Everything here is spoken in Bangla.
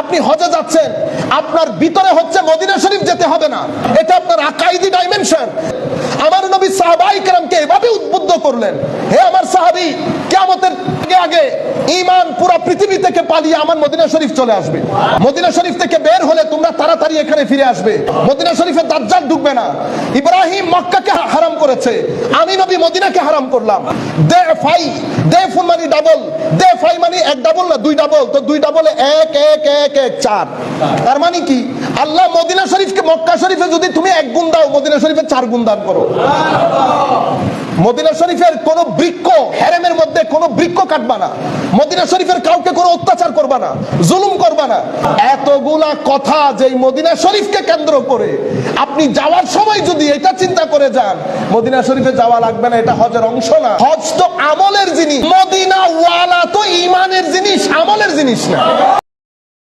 আপনি হজে যাচ্ছেন, আপনার ভিতরে হচ্ছে মদিনা শরীফ যেতে হবে না, এটা আপনার আকাইদি ডাইমেনশন। আমার নবী সাহাবায়ে কেরামকে এভাবে উদ্বুদ্ধ করলেন, হে আমার সাহাবী, কিয়ামতের আগে ঈমান পুরো পৃথিবী থেকে পালিয়ে আমার মদিনা শরীফ চলে আসবে। মদিনা শরীফ থেকে বের হলে তোমরা তাড়াতাড়ি এখানে ফিরে আসবে। মদিনা শরীফে দাজ্জাল ঢুকবে না। ইব্রাহিম মক্কাকে হারাম করেছে, আমি নবী মদিনাকে হারাম করলাম। দে ফুল মানে ডাবল, দে ফাই মানে এক ডাবল না দুই ডাবল, তো দুই ডাবলে এক এক এক এক চার। তার মানে কি আল্লাহ মদিনা শরীফকে মক্কা শরীফে যদি তুমি এক গুণ দাও, মদিনা শরীফে 4 গুণ দান করো। মদিনা শরীফের কোন বৃক্ষ, হেরেমের মধ্যে কোন বৃক্ষ কাটবা না। মদিনা শরীফের কাউকে কোনো অত্যাচার করবা না, জুলুম করবা না। এতগুলা কথা যে মদিনা শরীফকে কেন্দ্র করে আপনি যাওয়ার সময় যদি এটা চিন্তা করে যান মদিনা শরীফে যাওয়া লাগবে না, এটা হজের অংশ না। হজ তো আমলের জিনিস, মদিনা ওয়ালা তো ঈমানের জিনিস, আমলের জিনিস না।